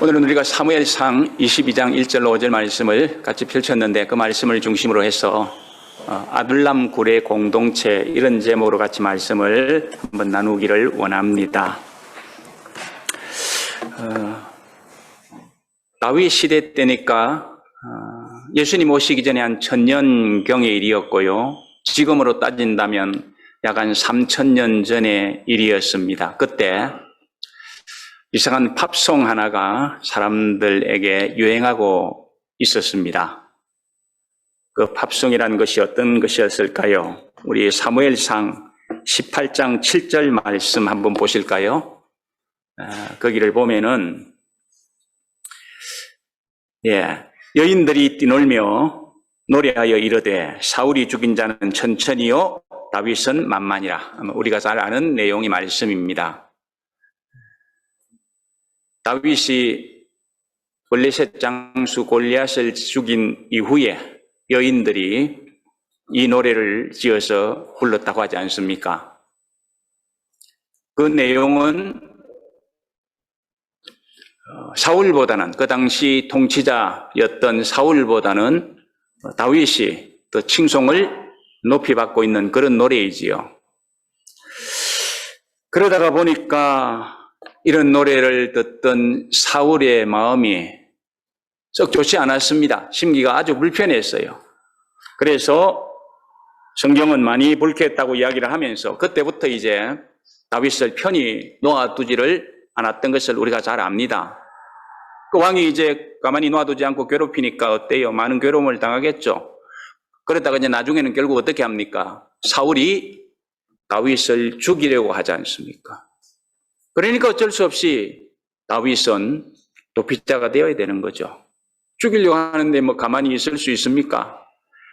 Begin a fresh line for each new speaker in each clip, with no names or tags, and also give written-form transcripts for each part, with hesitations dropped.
오늘은 우리가 사무엘상 22장 1절로 5절 말씀을 같이 펼쳤는데 그 말씀을 중심으로 해서 아둘람 굴의 공동체 이런 제목으로 같이 말씀을 한번 나누기를 원합니다. 다윗 시대 때니까 예수님 오시기 전에 한 1000년경의 일이었고요. 지금으로 따진다면 약 한 3000년 전의 일이었습니다. 그때 이상한 팝송 하나가 사람들에게 유행하고 있었습니다. 그 팝송이라는 것이 어떤 것이었을까요? 우리 사무엘상 18장 7절 말씀 한번 보실까요? 거기를 보면은 여인들이 뛰놀며 노래하여 이르되 사울이 죽인 자는 천천히요 다윗은 만만이라. 우리가 잘 아는 내용의 말씀입니다. 다윗이 블레셋 장수 골리앗을 죽인 이후에 여인들이 이 노래를 지어서 불렀다고 하지 않습니까? 그 내용은 사울보다는, 그 당시 통치자였던 사울보다는 다윗이 더 칭송을 높이 받고 있는 그런 노래이지요. 그러다가 보니까 이런 노래를 듣던 사울의 마음이 썩 좋지 않았습니다. 심기가 아주 불편했어요. 그래서 성경은 많이 불쾌했다고 이야기를 하면서 그때부터 이제 다윗을 편히 놓아두지를 않았던 것을 우리가 잘 압니다. 그 왕이 이제 가만히 놓아두지 않고 괴롭히니까 어때요? 많은 괴로움을 당하겠죠. 그러다가 이제 나중에는 결국 어떻게 합니까? 사울이 다윗을 죽이려고 하지 않습니까? 그러니까 어쩔 수 없이 다윗은 도피자가 되어야 되는 거죠. 죽이려고 하는데 뭐 가만히 있을 수 있습니까?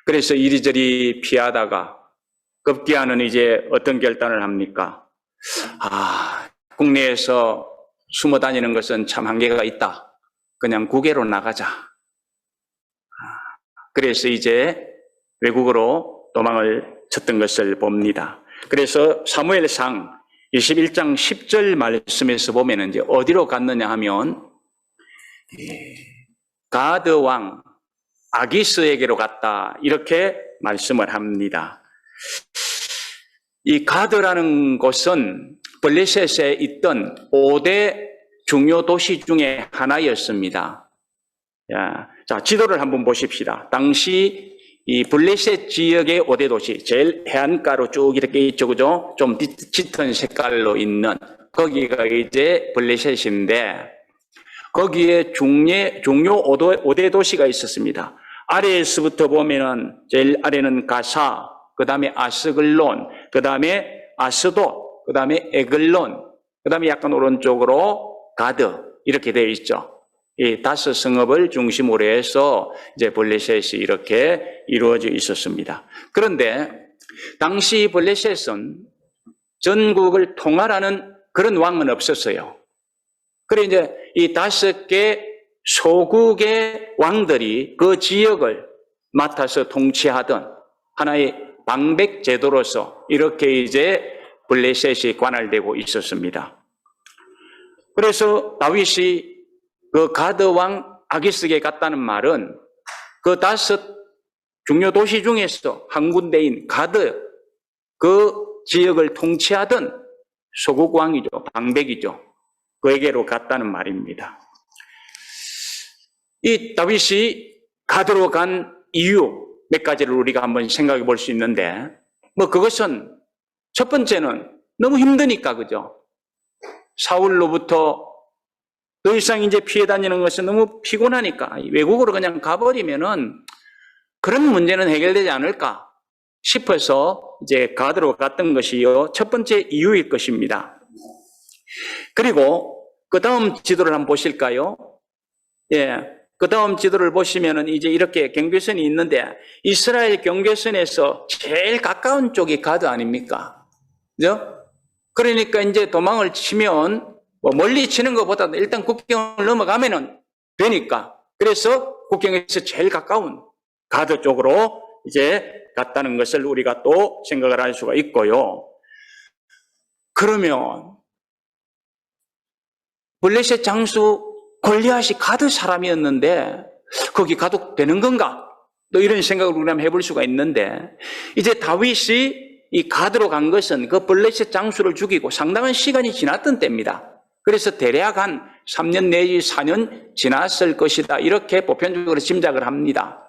그래서 이리저리 피하다가 급기야는 이제 어떤 결단을 합니까? 국내에서 숨어 다니는 것은 참 한계가 있다. 그냥 국외로 나가자. 그래서 이제 외국으로 도망을 쳤던 것을 봅니다. 그래서 사무엘상 21장 10절 말씀에서 보면 이제 어디로 갔느냐 하면 가드 왕 아기스에게로 갔다 이렇게 말씀을 합니다. 이 가드라는 곳은 블레셋에 있던 5대 중요 도시 중에 하나였습니다. 자, 지도를 한번 보십시다. 당시 이 블레셋 지역의 5대 도시, 제일 해안가로 쭉 이렇게 있죠, 그죠? 좀 짙은 색깔로 있는 거기가 이제 블레셋인데 거기에 중요 5대 도시가 있었습니다. 아래에서부터 보면은 제일 아래는 가사, 그 다음에 아스글론, 그 다음에 아스도, 그 다음에 에글론, 그 다음에 약간 오른쪽으로 가드 이렇게 되어 있죠. 이 5성읍을 중심으로 해서 이제 블레셋이 이렇게 이루어져 있었습니다. 그런데 당시 블레셋은 전국을 통할하는 그런 왕은 없었어요. 그래 이제 이 5개 소국의 왕들이 그 지역을 맡아서 통치하던 하나의 방백 제도로서 이렇게 이제 블레셋이 관할되고 있었습니다. 그래서 다윗이 그 가드 왕 아기스에게 갔다는 말은 그 5 중요 도시 중에서 한 군데인 가드 그 지역을 통치하던 소국 왕이죠. 방백이죠. 그에게로 갔다는 말입니다. 이 다윗이 가드로 간 이유 몇 가지를 우리가 한번 생각해 볼 수 있는데 뭐 그것은 첫 번째는 너무 힘드니까 그죠. 사울로부터 더 이상 이제 피해 다니는 것은 너무 피곤하니까 외국으로 그냥 가버리면은 그런 문제는 해결되지 않을까 싶어서 이제 가드로 갔던 것이요. 첫 번째 이유일 것입니다. 그리고 그 다음 지도를 한번 보실까요? 그 다음 지도를 보시면은 이제 이렇게 경계선이 있는데 이스라엘 경계선에서 제일 가까운 쪽이 가드 아닙니까? 그죠? 그러니까 이제 도망을 치면 뭐 멀리 치는 것보다 일단 국경을 넘어가면은 되니까 그래서 국경에서 제일 가까운 가드 쪽으로 이제 갔다는 것을 우리가 또 생각을 할 수가 있고요. 그러면 블레셋 장수 골리앗이 가드 사람이었는데 거기 가도 되는 건가? 또 이런 생각을 우리가 해볼 수가 있는데, 이제 다윗이 이 가드로 간 것은 그 블레셋 장수를 죽이고 상당한 시간이 지났던 때입니다. 그래서 대략 한 3년 내지 4년 지났을 것이다, 이렇게 보편적으로 짐작을 합니다.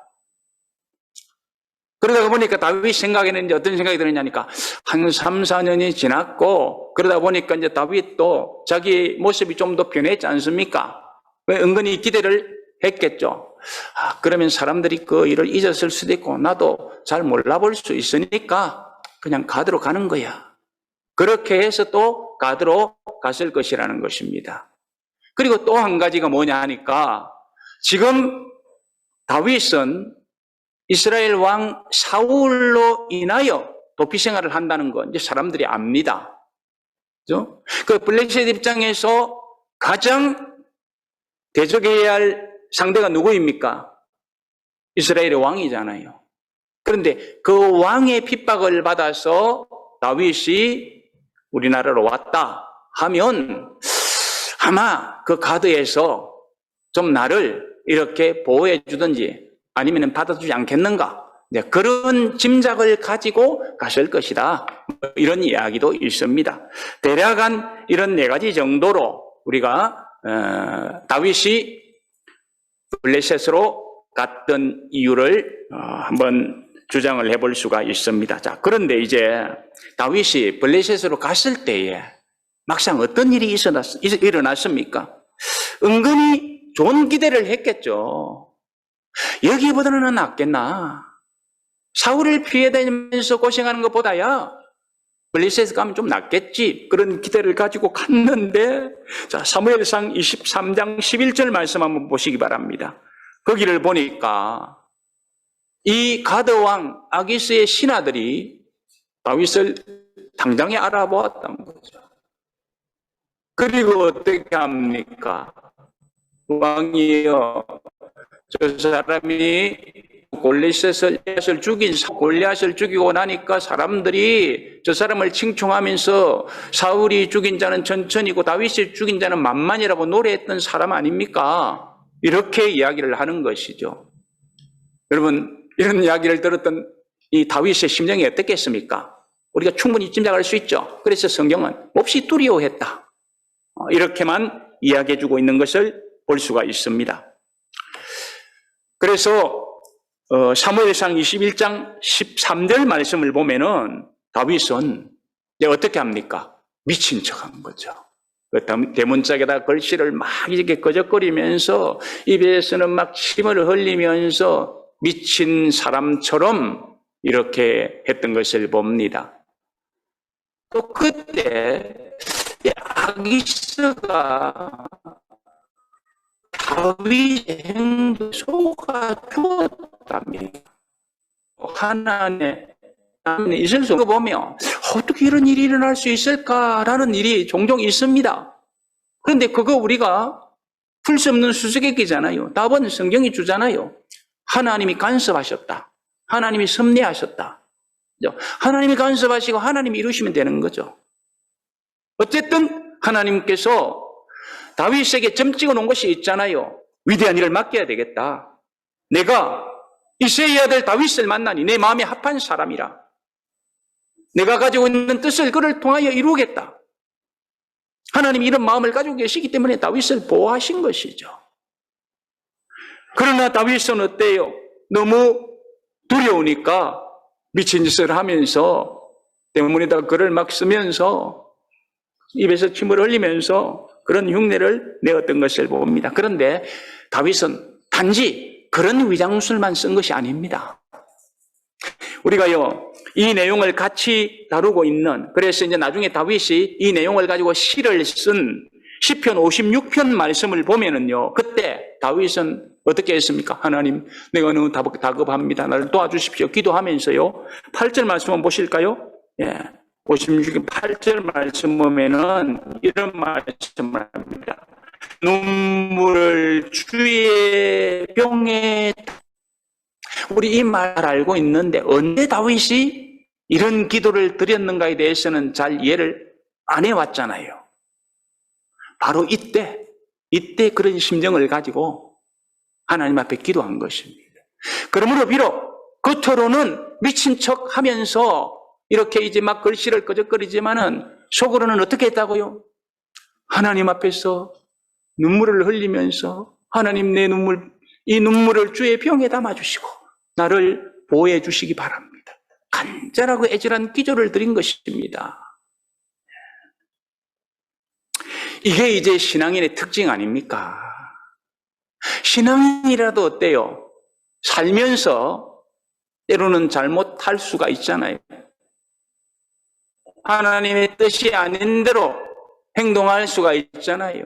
그러다 보니까 다윗 생각에는 이제 어떤 생각이 드느냐니까, 한 3, 4년이 지났고 그러다 보니까 이제 다윗도 자기 모습이 좀 더 변했지 않습니까? 왜 은근히 기대를 했겠죠. 그러면 사람들이 그 일을 잊었을 수도 있고 나도 잘 몰라볼 수 있으니까 그냥 가드로 가는 거야. 그렇게 해서 또 가드로 갔을 것이라는 것입니다. 그리고 또 한 가지가 뭐냐 하니까, 지금 다윗은 이스라엘 왕 사울로 인하여 도피 생활을 한다는 건 이제 사람들이 압니다. 그죠? 그 블레셋 입장에서 가장 대적해야 할 상대가 누구입니까? 이스라엘의 왕이잖아요. 그런데 그 왕의 핍박을 받아서 다윗이 우리나라로 왔다 하면 아마 그 가드에서 좀 나를 이렇게 보호해 주든지 아니면 받아주지 않겠는가, 그런 짐작을 가지고 갔을 것이다, 이런 이야기도 있습니다. 대략 한 이런 4가지 정도로 우리가 다윗이 블레셋으로 갔던 이유를 한번 주장을 해볼 수가 있습니다. 자, 그런데 이제 다윗이 블레셋으로 갔을 때에 막상 어떤 일이 일어났습니까? 은근히 좋은 기대를 했겠죠. 여기보다는 낫겠나? 사울을 피해 다니면서 고생하는 것보다야 블레셋 가면 좀 낫겠지, 그런 기대를 가지고 갔는데, 자, 사무엘상 23장 11절 말씀 한번 보시기 바랍니다. 거기를 보니까 이 가드왕 아기스의 신하들이 다윗을 당장에 알아보았다는 거죠. 그리고 어떻게 합니까? 왕이여, 저 사람이 골리앗을 죽이고 나니까 사람들이 저 사람을 칭송하면서 사울이 죽인 자는 천천히고 다윗이 죽인 자는 만만이라고 노래했던 사람 아닙니까? 이렇게 이야기를 하는 것이죠. 여러분, 이런 이야기를 들었던 이 다윗의 심정이 어떻겠습니까? 우리가 충분히 짐작할 수 있죠. 그래서 성경은 몹시 두려워했다, 이렇게만 이야기해주고 있는 것을 볼 수가 있습니다. 그래서 사무엘상 21장 13절 말씀을 보면은 다윗은 이제 어떻게 합니까? 미친 척한 거죠. 대문짝에다 글씨를 막 이렇게 거적거리면서 입에서는 막 침을 흘리면서 미친 사람처럼 이렇게 했던 것을 봅니다. 또 그때 아기스가 다윗의 행동에 속아주었답니다. 하나님의 있을 수 없고 보면 어떻게 이런 일이 일어날 수 있을까라는 일이 종종 있습니다. 그런데 그거 우리가 풀 수 없는 수수께끼잖아요. 답은 성경이 주잖아요. 하나님이 간섭하셨다, 하나님이 섭리하셨다. 하나님이 간섭하시고 하나님이 이루시면 되는 거죠. 어쨌든 하나님께서 다윗에게 점 찍어 놓은 것이 있잖아요. 위대한 일을 맡겨야 되겠다. 내가 이새의 아들 다윗을 만나니 내 마음에 합한 사람이라. 내가 가지고 있는 뜻을 그를 통하여 이루겠다. 하나님이 이런 마음을 가지고 계시기 때문에 다윗을 보호하신 것이죠. 그러나 다윗은 어때요? 너무 두려우니까 미친 짓을 하면서 때문에다 글을 막 쓰면서 입에서 침을 흘리면서 그런 흉내를 내었던 것을 봅니다. 그런데 다윗은 단지 그런 위장술만 쓴 것이 아닙니다. 우리가요, 이 내용을 같이 다루고 있는, 그래서 이제 나중에 다윗이 이 내용을 가지고 시를 쓴 시편 56편 말씀을 보면은요, 그때 다윗은 어떻게 했습니까? 하나님, 내가 너무 다급합니다. 나를 도와주십시오. 기도하면서요. 8절 말씀 한번 보실까요? 예. 56편 8절 말씀 보면은 이런 말씀을 합니다. 눈물을 주의 병에, 우리 이 말 알고 있는데 언제 다윗이 이런 기도를 드렸는가에 대해서는 잘 이해를 안 해왔잖아요. 바로 이때 이때 그런 심정을 가지고 하나님 앞에 기도한 것입니다. 그러므로 비록 겉으로는 미친 척 하면서 이렇게 이제 막 글씨를 끄적거리지만은 속으로는 어떻게 했다고요? 하나님 앞에서 눈물을 흘리면서 하나님 내 눈물, 이 눈물을 주의 병에 담아주시고 나를 보호해 주시기 바랍니다. 간절하고 애절한 기도를 드린 것입니다. 이게 이제 신앙인의 특징 아닙니까? 신앙인이라도 어때요? 살면서 때로는 잘못할 수가 있잖아요. 하나님의 뜻이 아닌 대로 행동할 수가 있잖아요.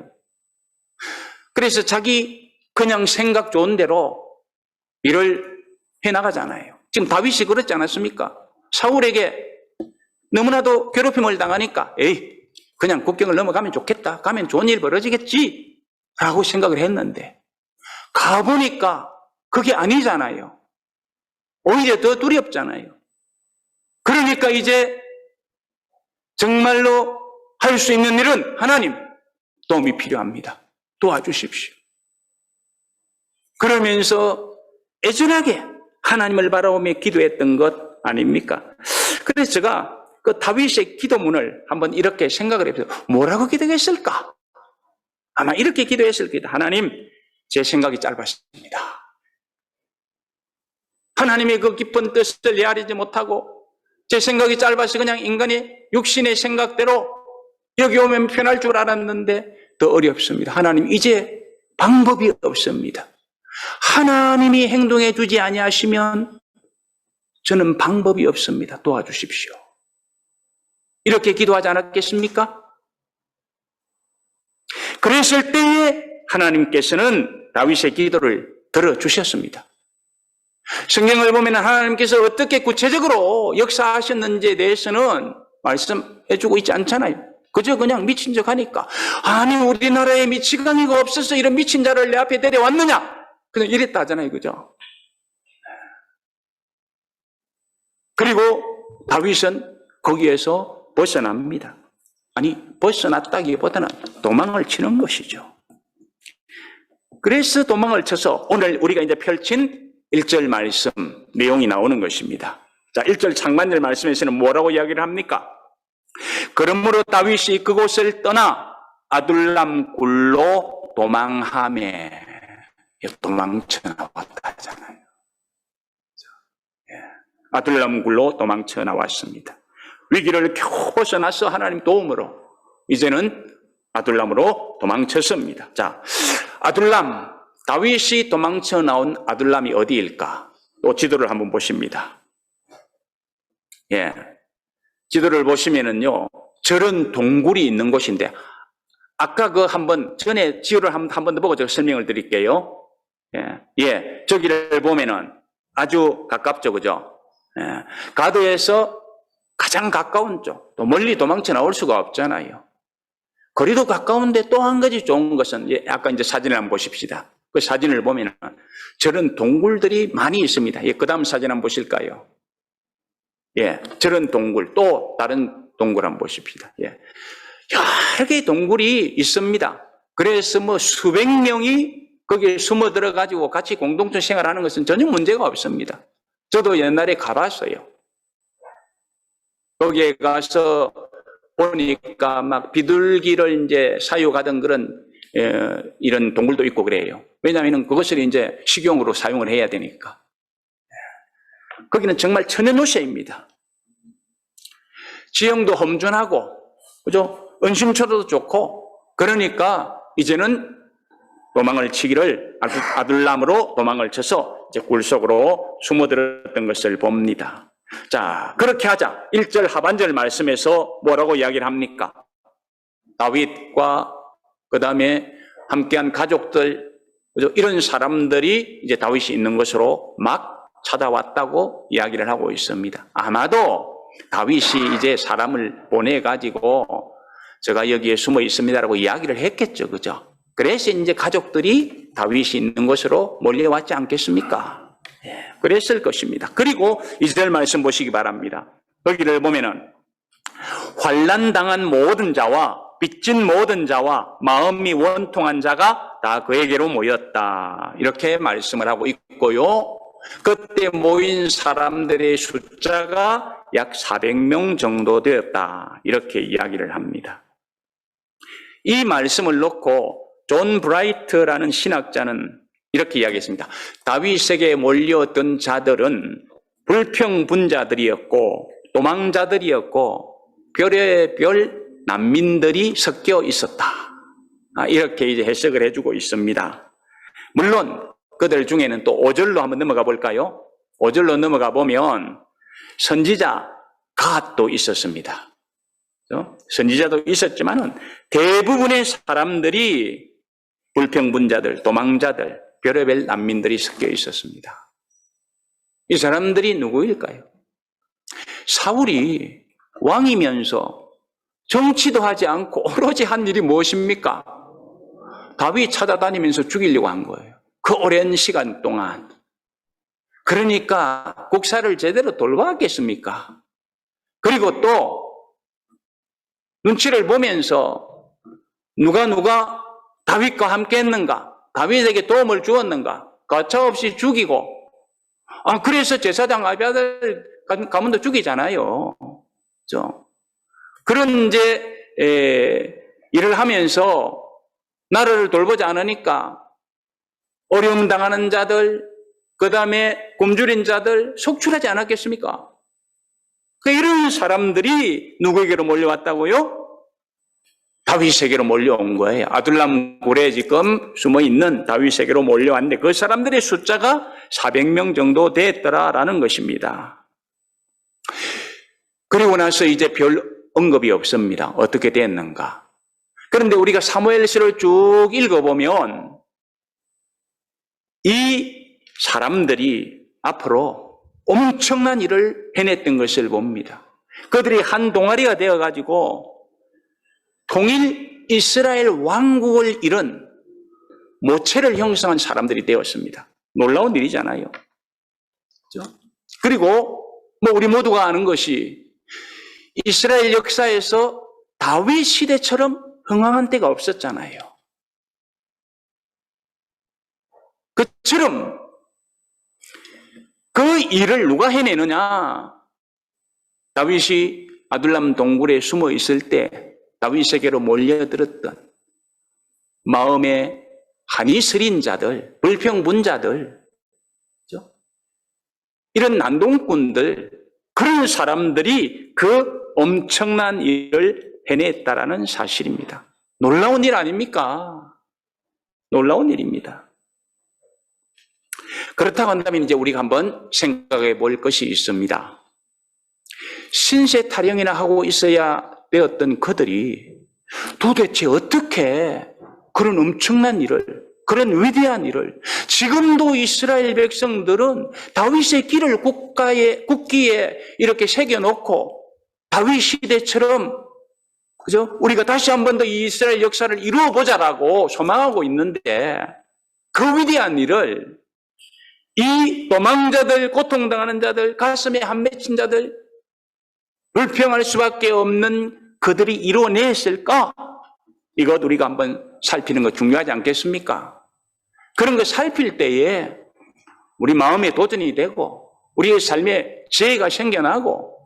그래서 자기 그냥 생각 좋은 대로 일을 해나가잖아요. 지금 다윗이 그렇지 않았습니까? 사울에게 너무나도 괴롭힘을 당하니까 에이 그냥 국경을 넘어가면 좋겠다. 가면 좋은 일 벌어지겠지 라고 생각을 했는데 가보니까 그게 아니잖아요. 오히려 더 두렵잖아요. 그러니까 이제 정말로 할 수 있는 일은 하나님 도움이 필요합니다. 도와주십시오. 그러면서 애절하게 하나님을 바라보며 기도했던 것 아닙니까? 그래서 제가 그 다윗의 기도문을 한번 이렇게 생각을 해보세요. 뭐라고 기도했을까? 아마 이렇게 기도했을 겁니다. 하나님, 제 생각이 짧았습니다. 하나님의 그 깊은 뜻을 헤아리지 못하고 제 생각이 짧아서 그냥 인간의 육신의 생각대로 여기 오면 편할 줄 알았는데 더 어렵습니다. 하나님, 이제 방법이 없습니다. 하나님이 행동해 주지 아니하시면 저는 방법이 없습니다. 도와주십시오. 이렇게 기도하지 않았겠습니까? 그랬을 때에 하나님께서는 다윗의 기도를 들어주셨습니다. 성경을 보면 하나님께서 어떻게 구체적으로 역사하셨는지에 대해서는 말씀해 주고 있지 않잖아요. 그저 그냥 미친 척 하니까 아니 우리나라에 미치광이가 없어서 이런 미친 자를 내 앞에 데려왔느냐 그냥 이랬다 하잖아요. 그죠? 그리고 다윗은 거기에서 벗어납니다. 아니 벗어났다기보다는 도망을 치는 것이죠. 그래서 도망을 쳐서 오늘 우리가 이제 펼친 1절 말씀 내용이 나오는 것입니다. 자, 1절 상반절 말씀에서는 뭐라고 이야기를 합니까? 그러므로 다윗이 그곳을 떠나 아둘람 굴로 도망하매 도망쳐 나왔다 하잖아요. 아둘람 굴로 도망쳐 나왔습니다. 위기를 겨우 벗어나서 하나님 도움으로 이제는 아둘람으로 도망쳤습니다. 자, 아둘람, 다윗이 도망쳐 나온 아둘람이 어디일까? 또 지도를 한번 보십니다. 예. 지도를 보시면은요, 저런 동굴이 있는 곳인데, 아까 그 한번, 전에 지도를 한 번 더 보고 제가 설명을 드릴게요. 예. 저기를 보면은 아주 가깝죠, 그죠? 예. 가드에서 가장 가까운 쪽, 또 멀리 도망쳐 나올 수가 없잖아요. 거리도 가까운데 또 한 가지 좋은 것은, 예, 아까 이제 사진을 한번 보십시다. 그 사진을 보면은 저런 동굴들이 많이 있습니다. 예, 그 다음 사진 한번 보실까요? 예, 저런 동굴, 또 다른 동굴 한번 보십시다. 예. 여러 개의 동굴이 있습니다. 그래서 뭐 수백 명이 거기에 숨어 들어가지고 같이 공동체 생활하는 것은 전혀 문제가 없습니다. 저도 옛날에 가봤어요. 거기에 가서 보니까 막 비둘기를 이제 사육하던 그런 이런 동굴도 있고 그래요. 왜냐하면 그것을 이제 식용으로 사용을 해야 되니까. 거기는 정말 천연노새입니다. 지형도 험준하고, 그죠? 은심초도 좋고, 그러니까 이제는 도망을 치기를 아둘람으로 도망을 쳐서 이제 굴속으로 숨어들었던 것을 봅니다. 자, 그렇게 하자. 1절 하반절 말씀에서 뭐라고 이야기를 합니까? 다윗과 그 다음에 함께한 가족들, 그죠? 이런 사람들이 이제 다윗이 있는 곳으로 막 찾아왔다고 이야기를 하고 있습니다. 아마도 다윗이 이제 사람을 보내가지고 제가 여기에 숨어 있습니다라고 이야기를 했겠죠. 그죠? 그래서 이제 가족들이 다윗이 있는 곳으로 몰려왔지 않겠습니까? 예, 그랬을 것입니다. 그리고 2절 말씀 보시기 바랍니다. 거기를 보면은 환난 당한 모든 자와 빚진 모든 자와 마음이 원통한 자가 다 그에게로 모였다. 이렇게 말씀을 하고 있고요. 그때 모인 사람들의 숫자가 약 400명 정도 되었다. 이렇게 이야기를 합니다. 이 말씀을 놓고 존 브라이트라는 신학자는 이렇게 이야기했습니다. 다윗에게 몰려든 자들은 불평분자들이었고 도망자들이었고 별의별 난민들이 섞여 있었다. 이렇게 이제 해석을 해주고 있습니다. 물론 그들 중에는 또 5절로 한번 넘어가 볼까요? 5절로 넘어가 보면 선지자가 또 있었습니다. 선지자도 있었지만은 대부분의 사람들이 불평분자들, 도망자들, 별의별 난민들이 섞여 있었습니다. 이 사람들이 누구일까요? 사울이 왕이면서 정치도 하지 않고 오로지 한 일이 무엇입니까? 다윗 찾아다니면서 죽이려고 한 거예요. 그 오랜 시간 동안. 그러니까 국사를 제대로 돌봐왔겠습니까? 그리고 또 눈치를 보면서 누가 다윗과 함께 했는가? 다윗에게 도움을 주었는가? 가차없이 죽이고 그래서 제사장 아비아들 가문도 죽이잖아요. 그렇죠? 그런 이제 일을 하면서 나라를 돌보지 않으니까 어려움 당하는 자들, 그 다음에 굶주린 자들 속출하지 않았겠습니까? 이런 사람들이 누구에게로 몰려왔다고요? 다윗에게로 몰려온 거예요. 아둘람 굴에 지금 숨어있는 다윗에게로 몰려왔는데 그 사람들의 숫자가 400명 정도 됐더라라는 것입니다. 그리고 나서 이제 별 언급이 없습니다. 어떻게 됐는가. 그런데 우리가 사무엘서를 쭉 읽어보면 이 사람들이 앞으로 엄청난 일을 해냈던 것을 봅니다. 그들이 한 동아리가 되어가지고 통일 이스라엘 왕국을 이룬 모체를 형성한 사람들이 되었습니다. 놀라운 일이잖아요. 그렇죠? 그리고 우리 모두가 아는 것이 이스라엘 역사에서 다윗 시대처럼 흥황한 때가 없었잖아요. 그처럼 그 일을 누가 해내느냐? 다윗이 아둘람 동굴에 숨어 있을 때 다윗에게로 몰려들었던 마음에 한이 스린 자들, 불평분자들, 그렇죠? 이런 난동꾼들, 그런 사람들이 그 엄청난 일을 해냈다라는 사실입니다. 놀라운 일 아닙니까? 놀라운 일입니다. 그렇다고 한다면 이제 우리가 한번 생각해 볼 것이 있습니다. 신세 타령이나 하고 있어야 되었던 그들이 도대체 어떻게 그런 엄청난 일을, 그런 위대한 일을, 지금도 이스라엘 백성들은 다윗의 길을 국기에 이렇게 새겨놓고 다윗 시대처럼, 그죠? 우리가 다시 한 번 더 이스라엘 역사를 이루어 보자라고 소망하고 있는데 그 위대한 일을 이 도망자들, 고통당하는 자들, 가슴에 한 맺힌 자들, 불평할 수밖에 없는 그들이 이루어냈을까? 이것 우리가 한번 살피는 거 중요하지 않겠습니까? 그런 거 살필 때에 우리 마음에 도전이 되고 우리의 삶에 지혜가 생겨나고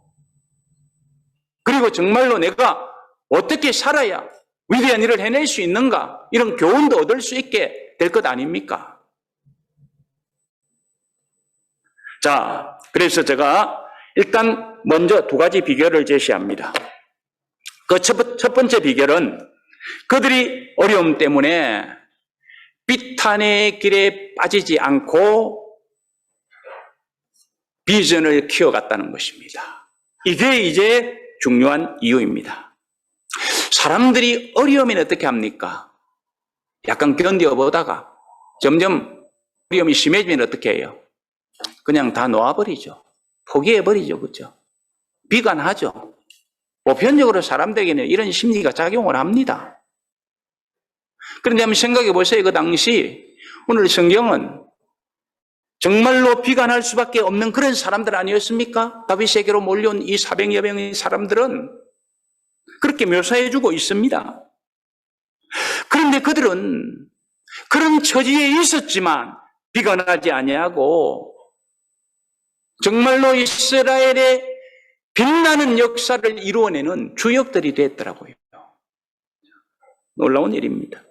그리고 정말로 내가 어떻게 살아야 위대한 일을 해낼 수 있는가? 이런 교훈도 얻을 수 있게 될 것 아닙니까? 자, 그래서 제가 일단 먼저 두 가지 비결을 제시합니다. 그 첫 번째 비결은 그들이 어려움 때문에 비탄의 길에 빠지지 않고 비전을 키워갔다는 것입니다. 이게 이제 중요한 이유입니다. 사람들이 어려우면 어떻게 합니까? 약간 견뎌보다가 점점 어려움이 심해지면 어떻게 해요? 그냥 다 놓아버리죠. 포기해버리죠. 그렇죠? 비관하죠. 보편적으로 사람들에게는 이런 심리가 작용을 합니다. 그런데 한번 생각해 보세요. 그 당시 오늘 성경은 정말로 비관할 수밖에 없는 그런 사람들 아니었습니까? 다윗에게로 몰려온 이 400여 명의 사람들은 그렇게 묘사해주고 있습니다. 그런데 그들은 그런 처지에 있었지만 비관하지 아니하고 정말로 이스라엘의 빛나는 역사를 이루어내는 주역들이 됐더라고요. 놀라운 일입니다.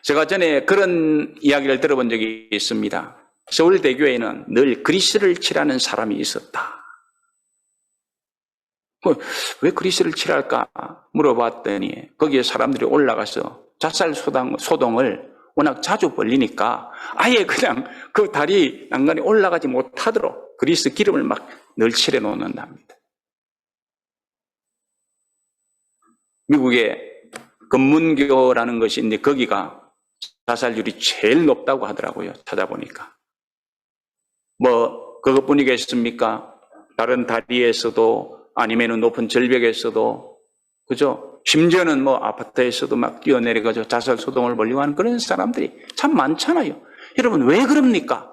제가 전에 그런 이야기를 들어본 적이 있습니다. 서울대교에는 늘 그리스를 칠하는 사람이 있었다. 왜 그리스를 칠할까 물어봤더니 거기에 사람들이 올라가서 자살 소동을 워낙 자주 벌리니까 아예 그냥 그 다리 난간에 올라가지 못하도록 그리스 기름을 막 늘 칠해 놓는답니다. 미국의 금문교라는 것이 있는데 거기가 자살률이 제일 높다고 하더라고요. 찾아보니까. 뭐 그것뿐이겠습니까? 다른 다리에서도 아니면은 높은 절벽에서도 그죠? 심지어는 뭐 아파트에서도 막 뛰어내려가지고 자살 소동을 벌이고 하는 그런 사람들이 참 많잖아요. 여러분 왜 그럽니까?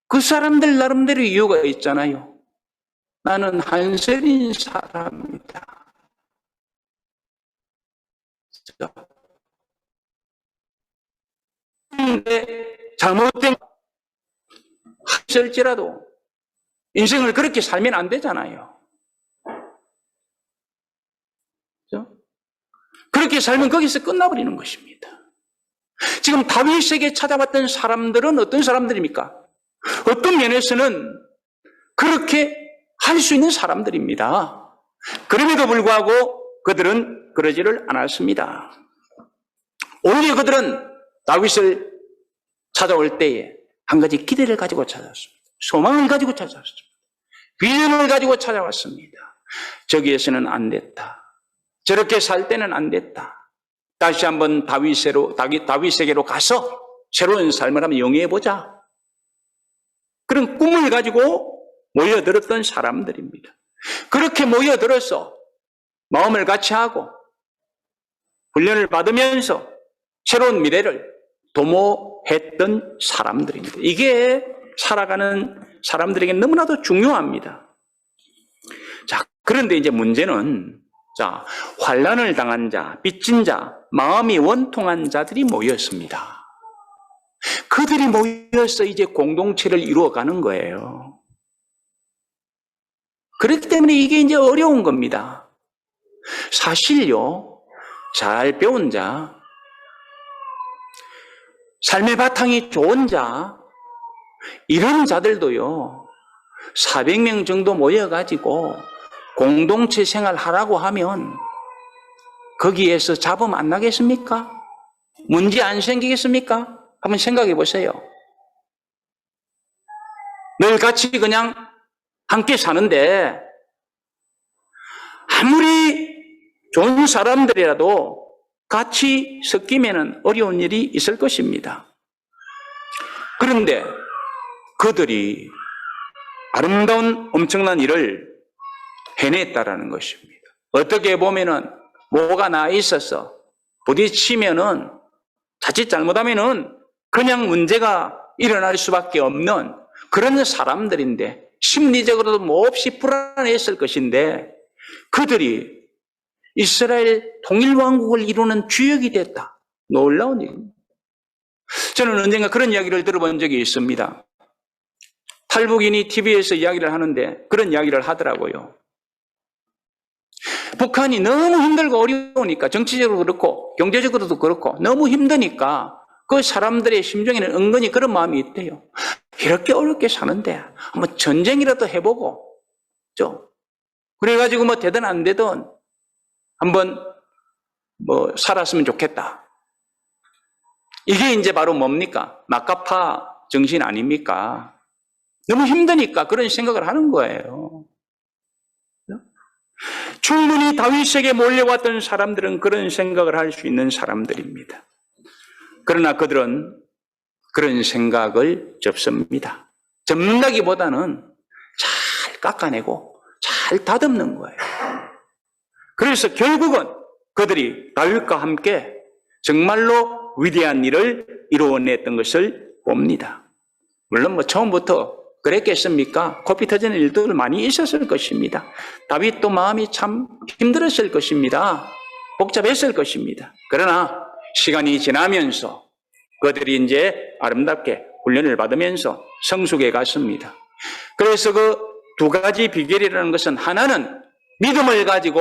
그 사람들 나름대로 이유가 있잖아요. 나는 한sel인 사람이다. 근데 잘못된 할지라도 인생을 그렇게 살면 안 되잖아요. 그렇죠? 그렇게 살면 거기서 끝나버리는 것입니다. 지금 다윗에게 찾아왔던 사람들은 어떤 사람들입니까? 어떤 면에서는 그렇게 할 수 있는 사람들입니다. 그럼에도 불구하고 그들은 그러지를 않았습니다. 오히려 그들은 다윗을 찾아올 때에 한 가지 기대를 가지고 찾아왔습니다. 소망을 가지고 찾아왔습니다. 비전을 가지고 찾아왔습니다. 저기에서는 안 됐다. 저렇게 살 때는 안 됐다. 다시 한번 다윗에게로 가서 새로운 삶을 한번 영위해보자. 그런 꿈을 가지고 모여들었던 사람들입니다. 그렇게 모여들어서 마음을 같이 하고 훈련을 받으면서 새로운 미래를 도모했던 사람들입니다. 이게 살아가는 사람들에게 너무나도 중요합니다. 자, 그런데 이제 문제는 환난을 당한 자, 빚진 자, 마음이 원통한 자들이 모였습니다. 그들이 모여서 이제 공동체를 이루어가는 거예요. 그렇기 때문에 이게 이제 어려운 겁니다. 사실요, 잘 배운 자, 삶의 바탕이 좋은 자, 이런 자들도요, 400명 정도 모여가지고 공동체 생활하라고 하면 거기에서 잡음 안 나겠습니까? 문제 안 생기겠습니까? 한번 생각해 보세요. 늘 같이 그냥 함께 사는데 아무리 좋은 사람들이라도 같이 섞이면 어려운 일이 있을 것입니다. 그런데 그들이 아름다운 엄청난 일을 해냈다라는 것입니다. 어떻게 보면은 뭐가 나 있어서 부딪히면은 자칫 잘못하면은 그냥 문제가 일어날 수밖에 없는 그런 사람들인데 심리적으로도 몹시 불안했을 것인데 그들이 이스라엘 통일왕국을 이루는 주역이 됐다. 놀라운 일입니다. 저는 언젠가 그런 이야기를 들어본 적이 있습니다. 탈북인이 TV에서 이야기를 하는데 그런 이야기를 하더라고요. 북한이 너무 힘들고 어려우니까 정치적으로 그렇고 경제적으로도 그렇고 너무 힘드니까 그 사람들의 심정에는 은근히 그런 마음이 있대요. 이렇게 어렵게 사는데 한번 전쟁이라도 해보고 그래가지고 뭐 되든 안 되든 한번 뭐 살았으면 좋겠다. 이게 이제 바로 뭡니까? 마카파 정신 아닙니까? 너무 힘드니까 그런 생각을 하는 거예요. 충분히 다윗에게 몰려왔던 사람들은 그런 생각을 할 수 있는 사람들입니다. 그러나 그들은 그런 생각을 접습니다. 접는다기보다는 잘 깎아내고 잘 다듬는 거예요. 그래서 결국은 그들이 다윗과 함께 정말로 위대한 일을 이루어냈던 것을 봅니다. 물론 뭐 처음부터 그랬겠습니까? 코피 터지는 일들 많이 있었을 것입니다. 다윗도 마음이 참 힘들었을 것입니다. 복잡했을 것입니다. 그러나 시간이 지나면서 그들이 이제 아름답게 훈련을 받으면서 성숙해 갔습니다. 그래서 그 두 가지 비결이라는 것은 하나는 믿음을 가지고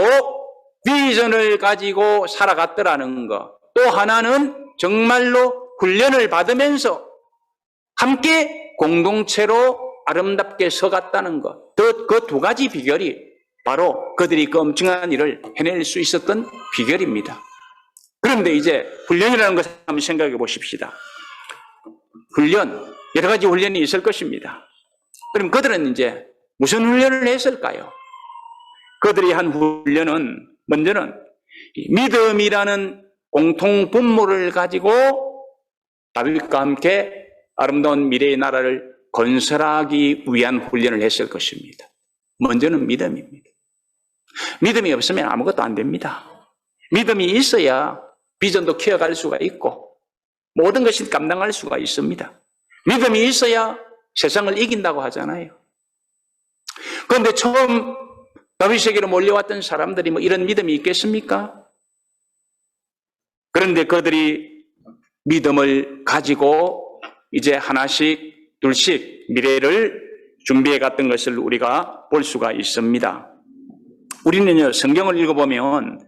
비전을 가지고 살아갔더라는 것, 또 하나는 정말로 훈련을 받으면서 함께 공동체로 아름답게 서갔다는 것, 그 두 가지 비결이 바로 그들이 그 엄청난 일을 해낼 수 있었던 비결입니다. 그런데 이제 훈련이라는 것을 한번 생각해 보십시다. 훈련, 여러 가지 훈련이 있을 것입니다. 그럼 그들은 이제 무슨 훈련을 했을까요? 그들이 한 훈련은 먼저는 믿음이라는 공통 분모를 가지고 다윗과 함께 아름다운 미래의 나라를 건설하기 위한 훈련을 했을 것입니다. 먼저는 믿음입니다. 믿음이 없으면 아무것도 안 됩니다. 믿음이 있어야 비전도 키워갈 수가 있고 모든 것을 감당할 수가 있습니다. 믿음이 있어야 세상을 이긴다고 하잖아요. 그런데 처음 다윗에게로 몰려왔던 사람들이 뭐 이런 믿음이 있겠습니까? 그런데 그들이 믿음을 가지고 이제 하나씩 둘씩 미래를 준비해 갔던 것을 우리가 볼 수가 있습니다. 우리는요, 성경을 읽어보면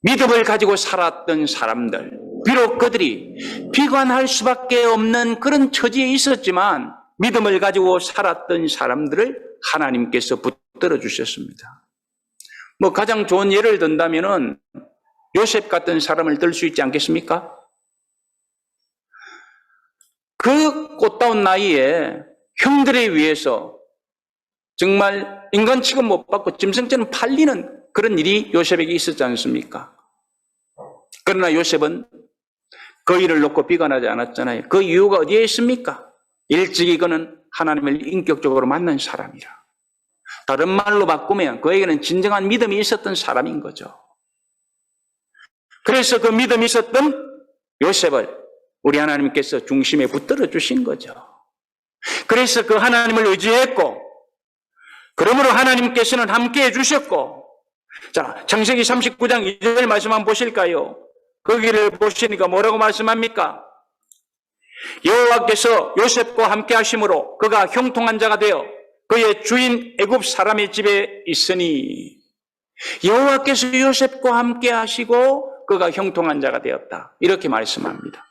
믿음을 가지고 살았던 사람들, 비록 그들이 비관할 수밖에 없는 그런 처지에 있었지만 믿음을 가지고 살았던 사람들을 하나님께서 붙들어 주셨습니다. 뭐 가장 좋은 예를 든다면은 요셉 같은 사람을 들 수 있지 않겠습니까? 그 꽃다운 나이에 형들에 의해서 정말 인간 취급 못 받고 짐승처럼 팔리는 그런 일이 요셉에게 있었지 않습니까? 그러나 요셉은 그 일을 놓고 비관하지 않았잖아요. 그 이유가 어디에 있습니까? 일찍이 그는 하나님을 인격적으로 만난 사람이라. 다른 말로 바꾸면 그에게는 진정한 믿음이 있었던 사람인 거죠. 그래서 그 믿음이 있었던 요셉을 우리 하나님께서 중심에 붙들어 주신 거죠. 그래서 그 하나님을 의지했고, 그러므로 하나님께서는 함께 해주셨고, 자, 창세기 39장 2절 말씀 한번 보실까요? 거기를 보시니까 뭐라고 말씀합니까? 여호와께서 요셉과 함께 하심으로 그가 형통한 자가 되어 그의 주인 애굽 사람의 집에 있으니, 여호와께서 요셉과 함께 하시고 그가 형통한 자가 되었다, 이렇게 말씀합니다.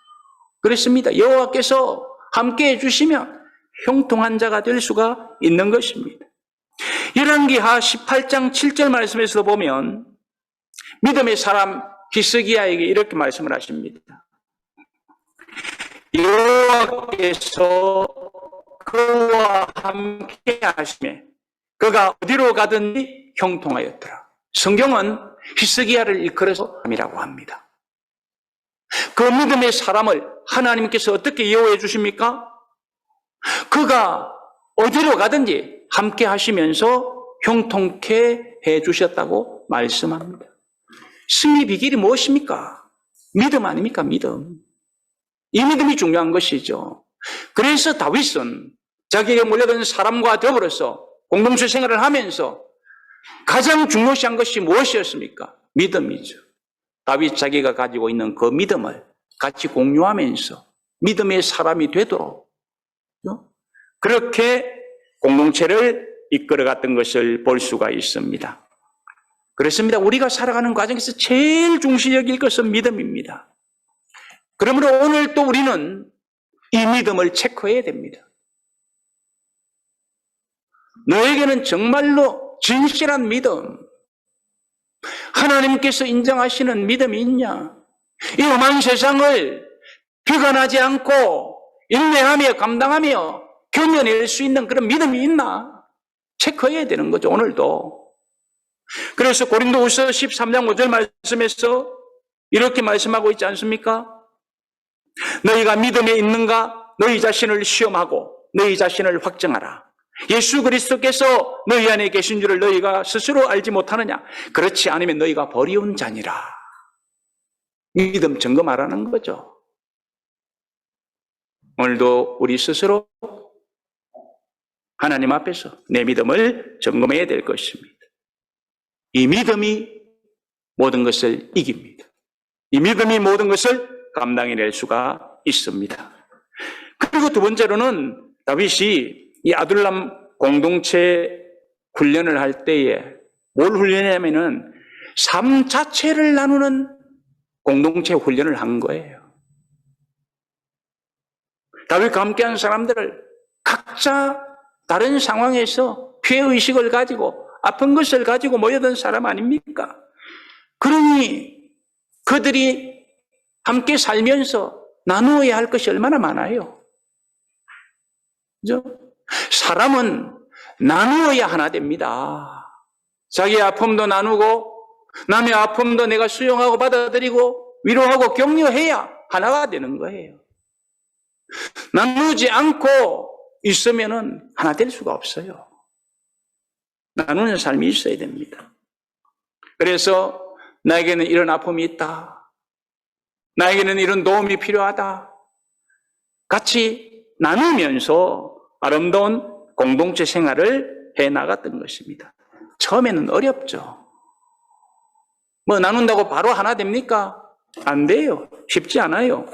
그렇습니다. 여호와께서 함께 해주시면 형통한 자가 될 수가 있는 것입니다. 열왕기하 18장 7절 말씀에서 보면 믿음의 사람 히스기야에게 이렇게 말씀을 하십니다. 여호와께서 그와 함께 하시매 그가 어디로 가든지 형통하였더라. 성경은 히스기야를 일컬어서 함이라고 합니다. 그 믿음의 사람을 하나님께서 어떻게 이용해 주십니까? 그가 어디로 가든지 함께 하시면서 형통케 해 주셨다고 말씀합니다. 승리 비결이 무엇입니까? 믿음 아닙니까? 믿음. 이 믿음이 중요한 것이죠. 그래서 다윗은 자기에게 몰려든 사람과 더불어서 공동체 생활을 하면서 가장 중요시한 것이 무엇이었습니까? 믿음이죠. 다윗 자기가 가지고 있는 그 믿음을 같이 공유하면서 믿음의 사람이 되도록 그렇게 공동체를 이끌어갔던 것을 볼 수가 있습니다. 그렇습니다. 우리가 살아가는 과정에서 제일 중시 여길 것은 믿음입니다. 그러므로 오늘 또 우리는 이 믿음을 체크해야 됩니다. 너에게는 정말로 진실한 믿음, 하나님께서 인정하시는 믿음이 있냐? 이 험한 세상을 비관하지 않고 인내하며 감당하며 견뎌낼 수 있는 그런 믿음이 있나? 체크해야 되는 거죠, 오늘도. 그래서 고린도후서 13장 5절 말씀에서 이렇게 말씀하고 있지 않습니까? 너희가 믿음에 있는가? 너희 자신을 시험하고 너희 자신을 확정하라. 예수 그리스도께서 너희 안에 계신 줄을 너희가 스스로 알지 못하느냐? 그렇지 않으면 너희가 버리운 자니라. 믿음 점검하라는 거죠. 오늘도 우리 스스로 하나님 앞에서 내 믿음을 점검해야 될 것입니다. 이 믿음이 모든 것을 이깁니다. 이 믿음이 모든 것을 감당해낼 수가 있습니다. 그리고 두 번째로는 다윗이 이 아둘람 공동체 훈련을 할 때에 뭘 훈련하냐면은 삶 자체를 나누는 공동체 훈련을 한 거예요. 다윗과 함께한 사람들을 각자 다른 상황에서 피해의식을 가지고 아픈 것을 가지고 모여든 사람 아닙니까? 그러니 그들이 함께 살면서 나누어야 할 것이 얼마나 많아요. 그죠? 사람은 나누어야 하나 됩니다. 자기의 아픔도 나누고 남의 아픔도 내가 수용하고 받아들이고 위로하고 격려해야 하나가 되는 거예요. 나누지 않고 있으면은 하나 될 수가 없어요. 나누는 삶이 있어야 됩니다. 그래서 나에게는 이런 아픔이 있다. 나에게는 이런 도움이 필요하다. 같이 나누면서 아름다운 공동체 생활을 해 나갔던 것입니다. 처음에는 어렵죠. 뭐 나눈다고 바로 하나 됩니까? 안 돼요. 쉽지 않아요.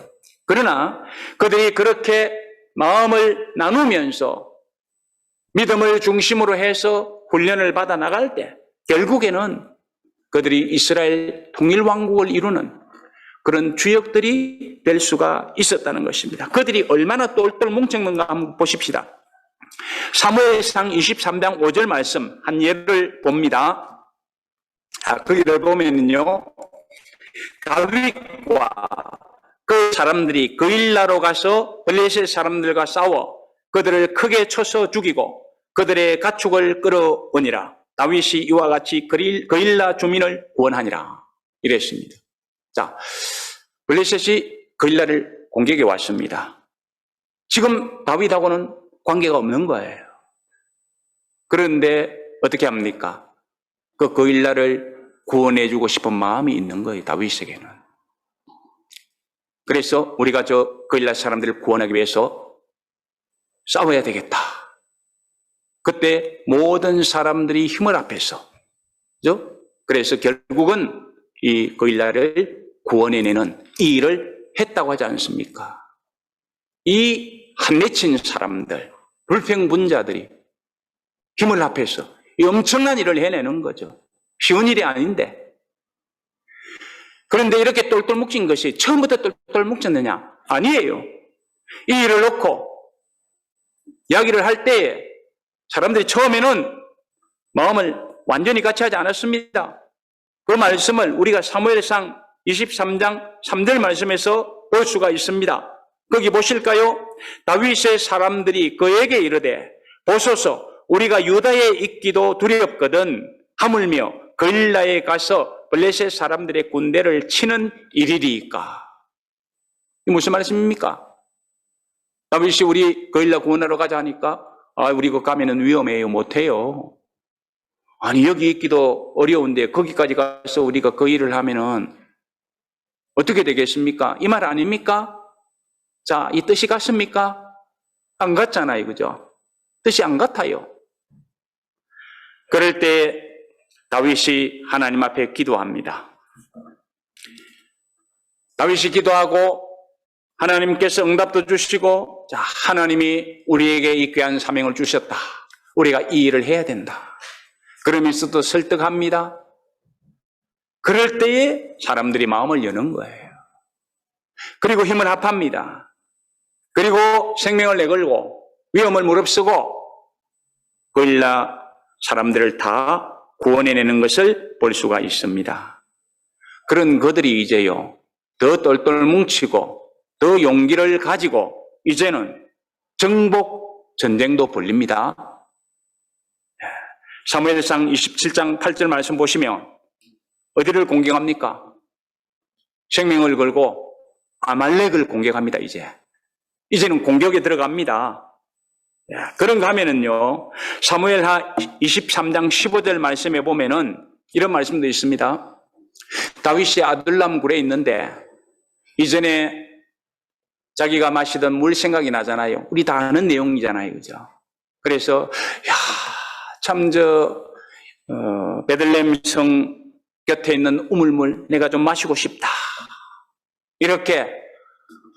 그러나 그들이 그렇게 마음을 나누면서 믿음을 중심으로 해서 훈련을 받아 나갈 때 결국에는 그들이 이스라엘 통일왕국을 이루는 그런 주역들이 될 수가 있었다는 것입니다. 그들이 얼마나 똘똘 뭉쳤는가 한번 보십시다. 사무엘상 23장 5절 말씀 한 예를 봅니다. 거기를 보면은요, 다윗과 그 사람들이 그일라로 가서 블레셋 사람들과 싸워 그들을 크게 쳐서 죽이고 그들의 가축을 끌어오니라. 다윗이 이와 같이 그일라 주민을 구원하니라. 이랬습니다. 자, 블레셋이 그일라를 공격해 왔습니다. 지금 다윗하고는 관계가 없는 거예요. 그런데 어떻게 합니까? 그 그일라를 구원해주고 싶은 마음이 있는 거예요, 다윗에게는. 그래서 우리가 저 그일라 사람들을 구원하기 위해서 싸워야 되겠다. 그때 모든 사람들이 힘을 합해서, 그죠? 그래서 결국은 이 그일라를 구원해내는 이 일을 했다고 하지 않습니까? 이 한맺힌 사람들, 불평분자들이 힘을 합해서 이 엄청난 일을 해내는 거죠. 쉬운 일이 아닌데. 그런데 이렇게 똘똘 뭉친 것이 처음부터 똘똘 뭉쳤느냐? 아니에요. 이 일을 놓고 이야기를 할 때에 사람들이 처음에는 마음을 완전히 같이 하지 않았습니다. 그 말씀을 우리가 사무엘상 23장 3절 말씀에서 볼 수가 있습니다. 거기 보실까요? 다윗의 사람들이 그에게 이르되 보소서 우리가 유다에 있기도 두렵거든 하물며 그일라에 가서 블레셋 사람들의 군대를 치는 일이리까. 이게 무슨 말씀입니까? 다윗이 우리 그일라 구원하러 가자 하니까 우리 그 가면은 위험해요. 못해요. 아니 여기 있기도 어려운데 거기까지 가서 우리가 그 일을 하면은 어떻게 되겠습니까? 이 말 아닙니까? 자, 이 뜻이 같습니까? 안 같잖아요. 그죠? 뜻이 안 같아요. 그럴 때 다윗이 하나님 앞에 기도합니다. 다윗이 기도하고 하나님께서 응답도 주시고 자, 하나님이 우리에게 이 귀한 사명을 주셨다. 우리가 이 일을 해야 된다. 그러면서도 설득합니다. 그럴 때에 사람들이 마음을 여는 거예요. 그리고 힘을 합합니다. 그리고 생명을 내걸고 위험을 무릅쓰고 그일라 사람들을 다 구원해내는 것을 볼 수가 있습니다. 그런 그들이 이제요 더 똘똘 뭉치고 더 용기를 가지고 이제는 정복 전쟁도 벌립니다. 사무엘상 27장 8절 말씀 보시면 어디를 공격합니까? 생명을 걸고 아말렉을 공격합니다. 이제는 공격에 들어갑니다. 그런가 하면은요 사무엘하 23장 15절 말씀에 보면은 이런 말씀도 있습니다. 다윗이 아둘람 굴에 있는데 이전에 자기가 마시던 물 생각이 나잖아요. 우리 다 아는 내용이잖아요. 그죠? 그래서 참 베들레헴 성 곁에 있는 우물물 내가 좀 마시고 싶다. 이렇게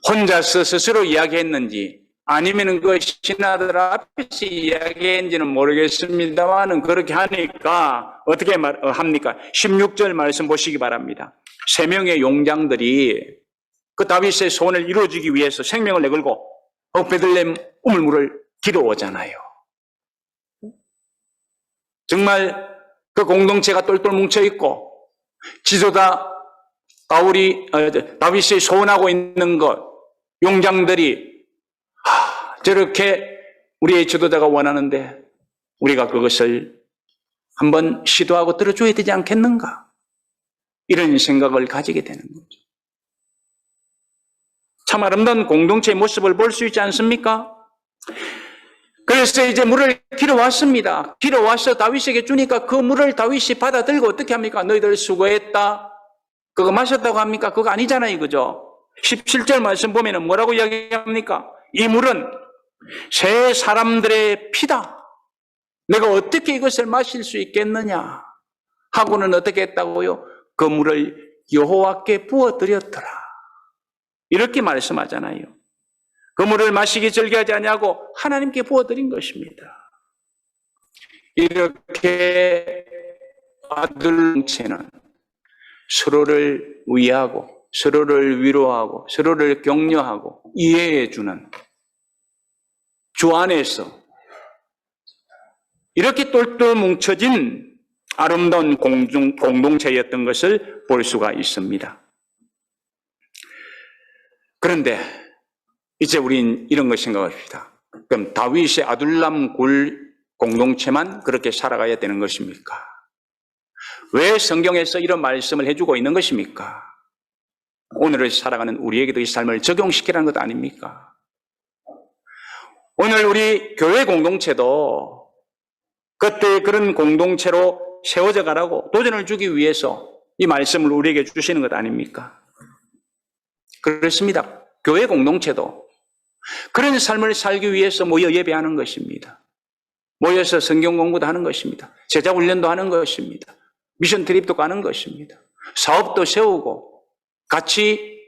혼자서 스스로 이야기했는지 아니면 그 신하들 앞에서 이야기했는지는 모르겠습니다만은 그렇게 하니까 어떻게 합니까? 16절 말씀 보시기 바랍니다. 3명의 용장들이 그 다윗의 소원을 이루어주기 위해서 생명을 내걸고 베들레헴 우물물을 길어오잖아요. 정말 그 공동체가 똘똘 뭉쳐있고 지도자 다윗이 소원하고 있는 것 용장들이 저렇게 우리의 지도자가 원하는데 우리가 그것을 한번 시도하고 들어줘야 되지 않겠는가? 이런 생각을 가지게 되는 거죠. 참 아름다운 공동체의 모습을 볼 수 있지 않습니까? 그래서 이제 물을 길어왔습니다. 길어와서 다윗에게 주니까 그 물을 다윗이 받아들고 어떻게 합니까? 너희들 수고했다. 그거 마셨다고 합니까? 그거 아니잖아요. 그죠? 17절 말씀 보면 뭐라고 이야기합니까? 이 물은 새 사람들의 피다. 내가 어떻게 이것을 마실 수 있겠느냐? 하고는 어떻게 했다고요? 그 물을 여호와께 부어드렸더라. 이렇게 말씀하잖아요. 그 물을 마시기 즐겨하지 아니하고 하나님께 부어드린 것입니다. 이렇게 아들체는 서로를 위하고 서로를 위로하고 서로를 격려하고 이해해주는 주 안에서 이렇게 똘똘 뭉쳐진 아름다운 공동체였던 것을 볼 수가 있습니다. 그런데 이제 우린 이런 걸 생각합시다. 그럼 다윗의 아둘람 굴 공동체만 그렇게 살아가야 되는 것입니까? 왜 성경에서 이런 말씀을 해주고 있는 것입니까? 오늘을 살아가는 우리에게도 이 삶을 적용시키라는 것 아닙니까? 오늘 우리 교회 공동체도 그때 그런 공동체로 세워져 가라고 도전을 주기 위해서 이 말씀을 우리에게 주시는 것 아닙니까? 그렇습니다. 교회 공동체도 그런 삶을 살기 위해서 모여 예배하는 것입니다. 모여서 성경 공부도 하는 것입니다. 제자 훈련도 하는 것입니다. 미션 트립도 가는 것입니다. 사업도 세우고 같이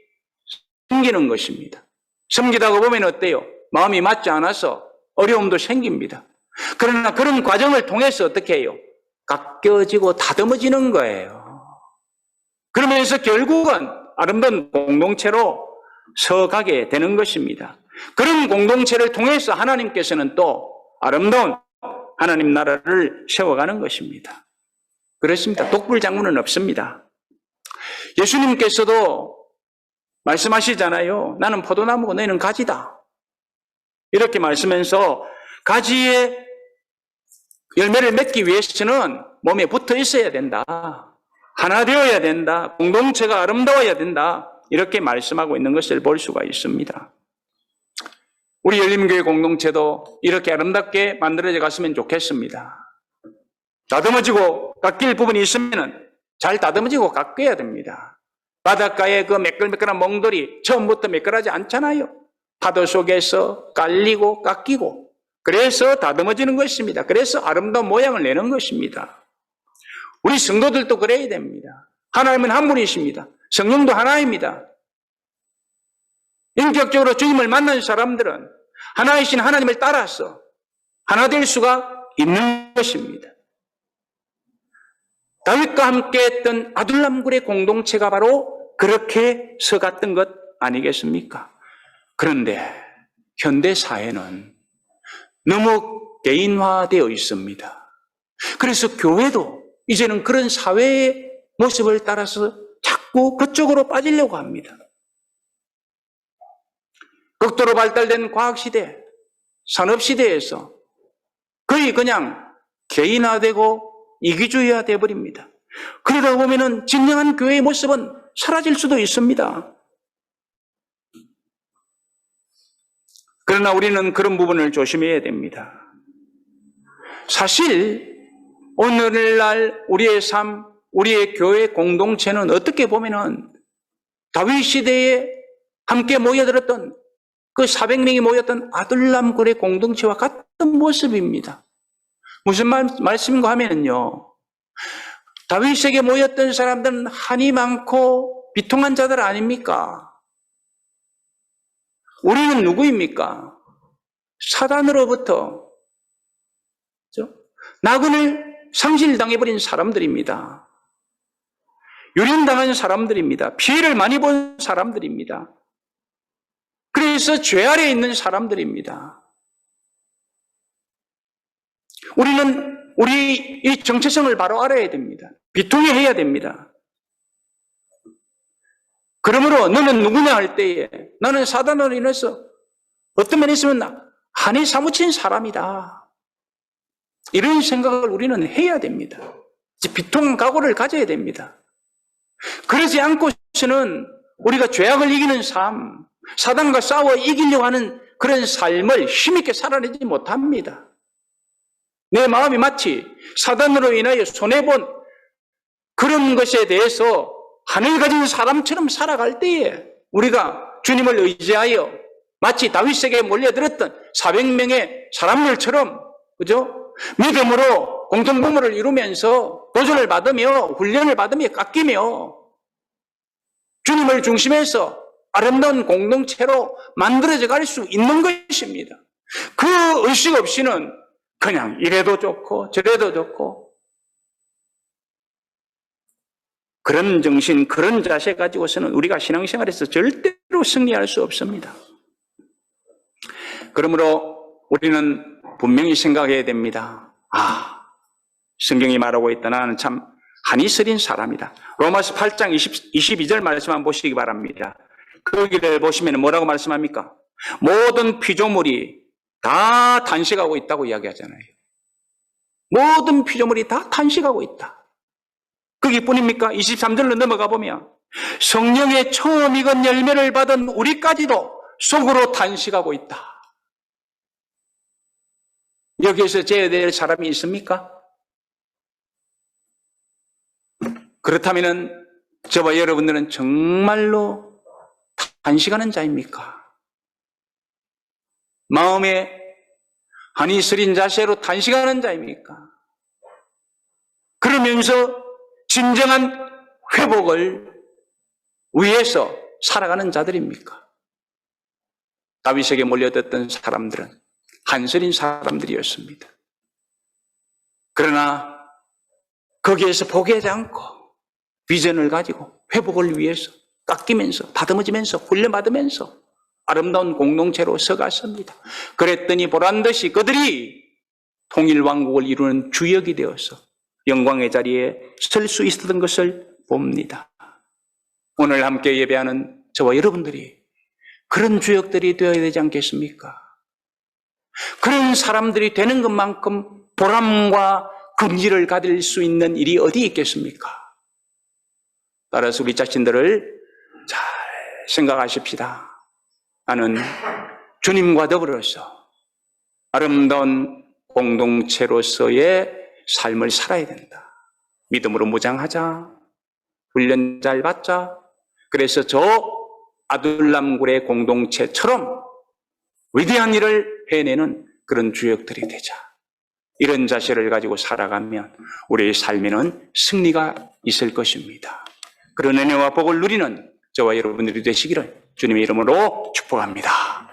섬기는 것입니다. 섬기다가 보면 어때요? 마음이 맞지 않아서 어려움도 생깁니다. 그러나 그런 과정을 통해서 어떻게 해요? 깎여지고 다듬어지는 거예요. 그러면서 결국은 아름다운 공동체로 서가게 되는 것입니다. 그런 공동체를 통해서 하나님께서는 또 아름다운 하나님 나라를 세워가는 것입니다. 그렇습니다. 독불장군은 없습니다. 예수님께서도 말씀하시잖아요. 나는 포도나무고 너희는 가지다. 이렇게 말씀하면서 가지에 열매를 맺기 위해서는 몸에 붙어 있어야 된다. 하나 되어야 된다. 공동체가 아름다워야 된다. 이렇게 말씀하고 있는 것을 볼 수가 있습니다. 우리 열림교회 공동체도 이렇게 아름답게 만들어져 갔으면 좋겠습니다. 다듬어지고 깎일 부분이 있으면 잘 다듬어지고 깎여야 됩니다. 바닷가에 그 매끌매끌한 멍들이 처음부터 매끌하지 않잖아요. 파도 속에서 깔리고 깎이고 그래서 다듬어지는 것입니다. 그래서 아름다운 모양을 내는 것입니다. 우리 성도들도 그래야 됩니다. 하나님은 한 분이십니다. 성령도 하나입니다. 인격적으로 주님을 만난 사람들은 하나이신 하나님을 따라서 하나 될 수가 있는 것입니다. 다윗과 함께 했던 아둘람굴의 공동체가 바로 그렇게 서갔던 것 아니겠습니까? 그런데 현대 사회는 너무 개인화되어 있습니다. 그래서 교회도 이제는 그런 사회의 모습을 따라서 자꾸 그쪽으로 빠지려고 합니다. 극도로 발달된 과학시대, 산업시대에서 거의 그냥 개인화되고 이기주의화 되어버립니다. 그러다 보면은 진정한 교회의 모습은 사라질 수도 있습니다. 그러나 우리는 그런 부분을 조심해야 됩니다. 사실 오늘날 우리의 삶, 우리의 교회 공동체는 어떻게 보면은 다윗 시대에 함께 모여들었던 그 400명이 모였던 아둘람굴의 공동체와 같은 모습입니다. 무슨 말씀인가 하면요, 다윗에게 모였던 사람들은 한이 많고 비통한 자들 아닙니까? 우리는 누구입니까? 사단으로부터 나그네를 상실당해버린 사람들입니다. 유린당한 사람들입니다. 피해를 많이 본 사람들입니다. 그래서 죄 아래에 있는 사람들입니다. 우리는 우리 이 정체성을 바로 알아야 됩니다. 비통해야 됩니다. 그러므로 너는 누구냐 할 때에 나는 사단으로 인해서 어떤 면에 있으면 한이 사무친 사람이다. 이런 생각을 우리는 해야 됩니다. 비통한 각오를 가져야 됩니다. 그러지 않고서는 우리가 죄악을 이기는 삶, 사단과 싸워 이기려고 하는 그런 삶을 힘있게 살아내지 못합니다. 내 마음이 마치 사단으로 인하여 손해본 그런 것에 대해서 한을 가진 사람처럼 살아갈 때에 우리가 주님을 의지하여 마치 다윗에게 몰려들었던 400명의 사람들처럼, 그죠? 믿음으로 공동복무를 이루면서 도전을 받으며 훈련을 받으며 깎이며 주님을 중심해서 아름다운 공동체로 만들어져 갈 수 있는 것입니다. 그 의식 없이는 그냥 이래도 좋고 저래도 좋고 그런 정신, 그런 자세 가지고서는 우리가 신앙생활에서 절대로 승리할 수 없습니다. 그러므로 우리는 분명히 생각해야 됩니다. 성경이 말하고 있다. 나는 참 한이 서린 사람이다. 로마서 8장 22절 말씀 한번 보시기 바랍니다. 거기를 보시면 뭐라고 말씀합니까? 모든 피조물이 다 탄식하고 있다고 이야기하잖아요. 모든 피조물이 다 탄식하고 있다. 거기뿐입니까? 23절로 넘어가 보면 성령의 처음 익은 열매를 받은 우리까지도 속으로 탄식하고 있다. 여기에서 제어될 사람이 있습니까? 그렇다면 저와 여러분들은 정말로 탄식하는 자입니까? 마음에 한이 서린 자세로 탄식하는 자입니까? 그러면서 진정한 회복을 위해서 살아가는 자들입니까? 다윗에게 몰려들었던 사람들은 한서린 사람들이었습니다. 그러나 거기에서 포기하지 않고 비전을 가지고 회복을 위해서 깎이면서 다듬어지면서 훈련받으면서 아름다운 공동체로 서갔습니다. 그랬더니 보란듯이 그들이 통일왕국을 이루는 주역이 되어서 영광의 자리에 설 수 있었던 것을 봅니다. 오늘 함께 예배하는 저와 여러분들이 그런 주역들이 되어야 되지 않겠습니까? 그런 사람들이 되는 것만큼 보람과 긍지를 가질 수 있는 일이 어디 있겠습니까? 따라서 우리 자신들을 잘 생각하십시다. 나는 주님과 더불어서 아름다운 공동체로서의 삶을 살아야 된다. 믿음으로 무장하자. 훈련 잘 받자. 그래서 저 아둘람굴의 공동체처럼 위대한 일을 해내는 그런 주역들이 되자. 이런 자세를 가지고 살아가면 우리의 삶에는 승리가 있을 것입니다. 그런 은혜와 복을 누리는 저와 여러분들이 되시기를 주님의 이름으로 축복합니다.